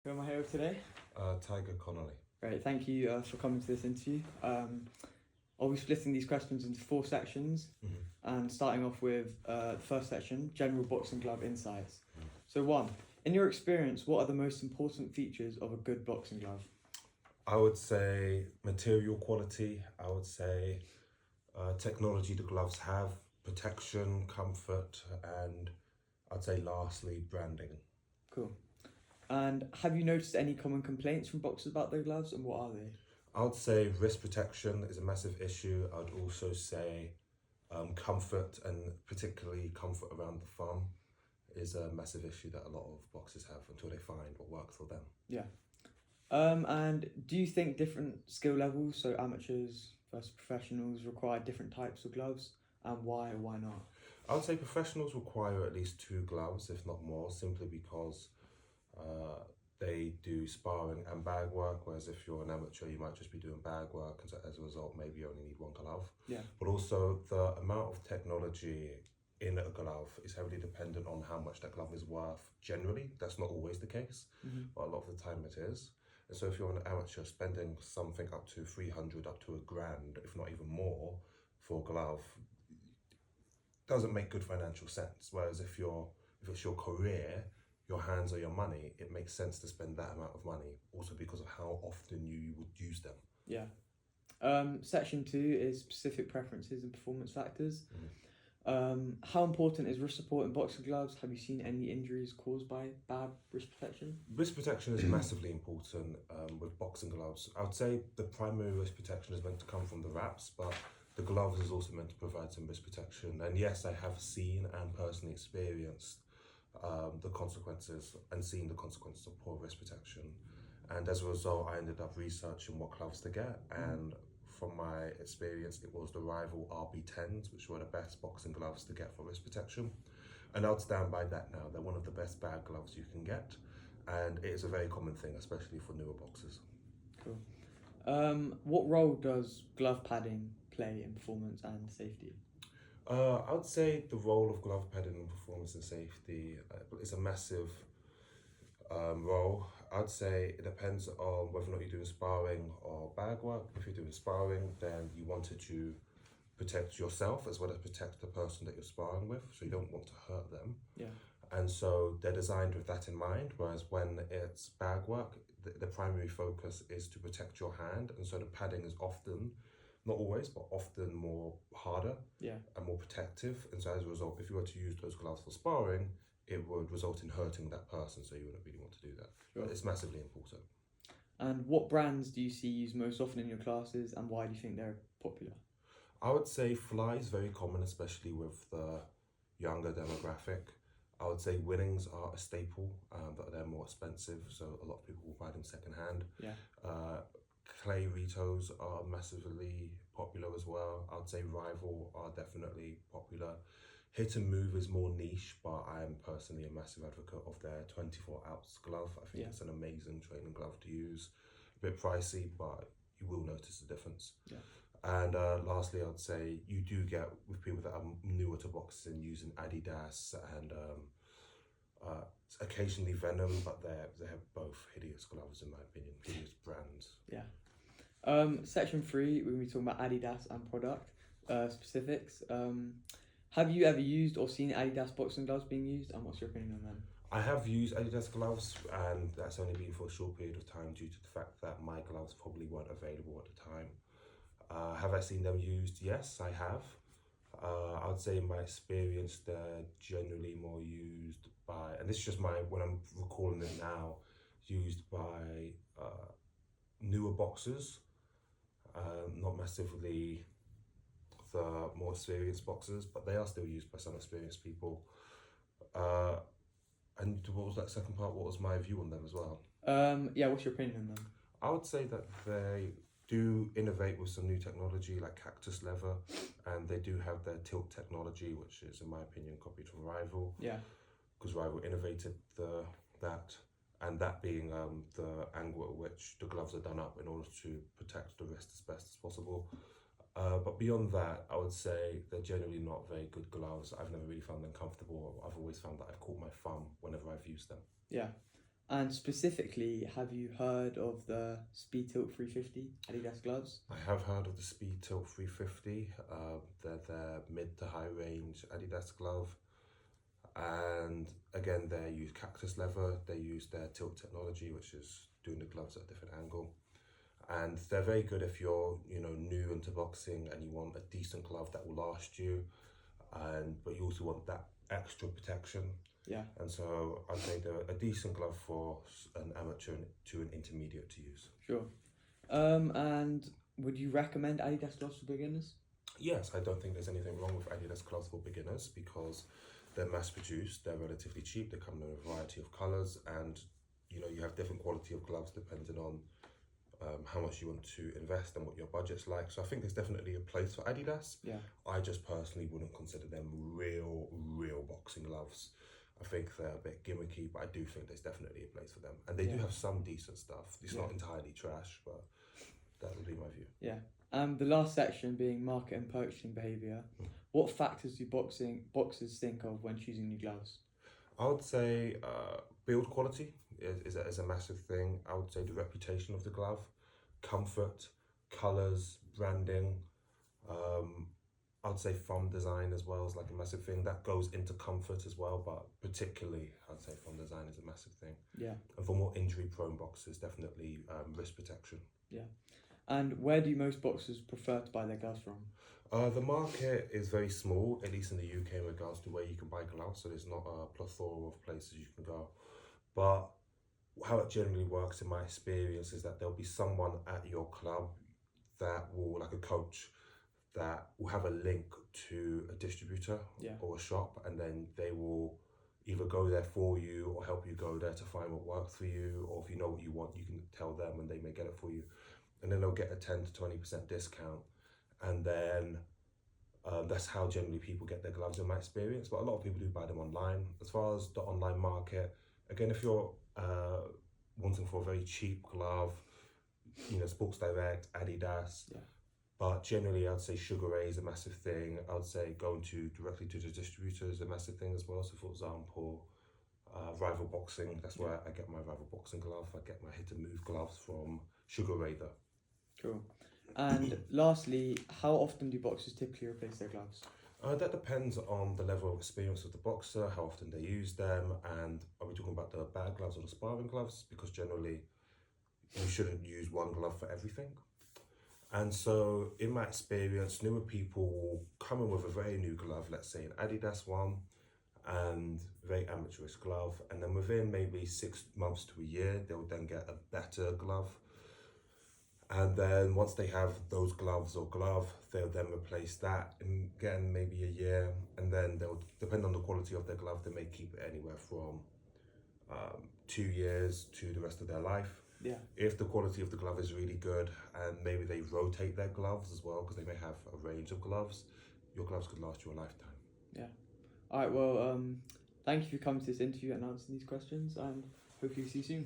Who am I here with today? Tiger Connerly. Great, thank you for coming to this interview. I'll be splitting these questions into 4 sections and starting off with the first section, general boxing glove insights. So 1, in your experience, what are the most important features of a good boxing glove? I would say material quality. I would say technology the gloves have, protection, comfort, and I'd say lastly branding. Cool. And have you noticed any common complaints from boxers about their gloves, and what are they? I would say wrist protection is a massive issue. I'd also say comfort, and particularly comfort around the thumb, is a massive issue that a lot of boxers have until they find what works for them. Yeah. And do you think different skill levels, so amateurs versus professionals, require different types of gloves, and why or why not? I would say professionals require at least 2 gloves, if not more, simply because they do sparring and bag work, whereas if you're an amateur, you might just be doing bag work, and so as a result, maybe you only need 1 glove. Yeah. But also, the amount of technology in a glove is heavily dependent on how much that glove is worth. Generally, that's not always the case, but a lot of the time it is. And so if you're an amateur, spending something up to 300, up to £1,000, if not even more, for a glove doesn't make good financial sense. Whereas if it's your career, your hands are your money, it makes sense to spend that amount of money, also because of how often you would use them. Yeah. Section 2 is specific preferences and performance factors. How important is wrist support in boxing gloves? Have you seen any injuries caused by bad wrist protection? Wrist protection is massively important with boxing gloves. I would say the primary wrist protection is meant to come from the wraps, but the gloves is also meant to provide some wrist protection. And yes, I have seen and personally experienced the consequences and seen the consequences of poor wrist protection. And as a result, I ended up researching what gloves to get. And from my experience, it was the Rival RB10s, which were the best boxing gloves to get for wrist protection. And I'd stand by that now. They're one of the best bag gloves you can get. And it is a very common thing, especially for newer boxers. Cool. What role does glove padding play in performance and safety? I would say the role of glove padding in performance and safety is a massive role. I'd say it depends on whether or not you're doing sparring or bag work. If you're doing sparring, then you wanted to protect yourself as well as protect the person that you're sparring with, so you don't want to hurt them. Yeah. And so they're designed with that in mind, whereas when it's bag work, the primary focus is to protect your hand, and so the padding is often, not always, but often more harder and more protective. And so as a result, if you were to use those gloves for sparring, it would result in hurting that person, so you wouldn't really want to do that. Sure. But it's massively important. And what brands do you see used most often in your classes, and why do you think they're popular? I would say Fly is very common, especially with the younger demographic. I would say Winnings are a staple, but they're more expensive, so a lot of people will buy them secondhand. Yeah. Clay Ritos are massively popular as well. I would say Rival are definitely popular. Hit and Move is more niche, but I am personally a massive advocate of their 24-ounce glove. I think it's an amazing training glove to use. A bit pricey, but you will notice the difference. Yeah. And lastly, I'd say you do get, with people that are newer to boxing, using Adidas and occasionally Venom, but they're both hideous gloves in my opinion, hideous brands. Yeah. Section 3, we're going to be talking about Adidas and product specifics. Have you ever used or seen Adidas boxing gloves being used, and what's your opinion on them? I have used Adidas gloves, and that's only been for a short period of time due to the fact that my gloves probably weren't available at the time. Have I seen them used? Yes, I have. I would say in my experience, they're generally more used by, and this is just when I'm recalling it now, used by newer boxers, not massively the more experienced boxers, but they are still used by some experienced people. And what was that second part? What was my view on them as well? Yeah, what's your opinion on them? I would say that they do innovate with some new technology like cactus leather, and they do have their tilt technology, which is, in my opinion, copied from Rival. Yeah. Because Rival innovated that, and that being the angle at which the gloves are done up in order to protect the wrist as best as possible. But beyond that, I would say they're generally not very good gloves. I've never really found them comfortable. I've always found that I've caught my thumb whenever I've used them. Yeah. And specifically, have you heard of the Speed Tilt 350 Adidas gloves? I have heard of the Speed Tilt 350. They're their mid to high range Adidas glove. And again, they use cactus leather. They use their tilt technology, which is doing the gloves at a different angle. And they're very good if you're, new into boxing and you want a decent glove that will last you, but you also want that extra protection. Yeah. And so I'd say they're a decent glove for an amateur to an intermediate to use. Sure. And would you recommend Adidas gloves for beginners? Yes, I don't think there's anything wrong with Adidas gloves for beginners because they're mass produced, they're relatively cheap, they come in a variety of colours, and you have different quality of gloves depending on how much you want to invest and what your budget's like. So I think there's definitely a place for Adidas. Yeah. I just personally wouldn't consider them real boxing gloves. I think they're a bit gimmicky, but I do think there's definitely a place for them. And they do have some decent stuff. It's not entirely trash, but that would be my view. Yeah. The last section being market and purchasing behaviour. What factors do boxers think of when choosing new gloves? I would say build quality is a massive thing. I would say the reputation of the glove, comfort, colours, branding. I'd say foam design as well is like a massive thing. That goes into comfort as well, but particularly I'd say foam design is a massive thing. Yeah. And for more injury-prone boxers, definitely wrist protection. Yeah. And where do most boxers prefer to buy their gloves from? The market is very small, at least in the UK, in regards to where you can buy gloves. So there's not a plethora of places you can go. But how it generally works, in my experience, is that there'll be someone at your club that will, like a coach, that will have a link to a distributor or a shop, and then they will either go there for you or help you go there to find what works for you, or if you know what you want, you can tell them and they may get it for you. And then they'll get a 10 to 20% discount. And then that's how generally people get their gloves in my experience. But a lot of people do buy them online. As far as the online market, again, if you're wanting for a very cheap glove, Sports Direct, Adidas. Yeah. But generally, I'd say Sugar Ray is a massive thing. I'd say going directly to the distributor is a massive thing as well. So, for example, Rival Boxing, that's where I get my Rival Boxing glove. I get my Hit and Move gloves from Sugar Ray there. Cool. And lastly, how often do boxers typically replace their gloves? That depends on the level of experience of the boxer, how often they use them, and are we talking about the bad gloves or the sparring gloves? Because generally, you shouldn't use one glove for everything. And so, in my experience, newer people will come in with a very new glove, let's say an Adidas one, and very amateurish glove, and then within maybe 6 months to a year, they'll then get a better glove. And then once they have those gloves or glove, they'll then replace that in again maybe a year, and then they'll, depend on the quality of their glove, they may keep it anywhere from 2 years to the rest of their life. Yeah. If the quality of the glove is really good, and maybe they rotate their gloves as well, because they may have a range of gloves, your gloves could last you a lifetime. Yeah. All right. Well, thank you for coming to this interview and answering these questions, and hopefully see you soon.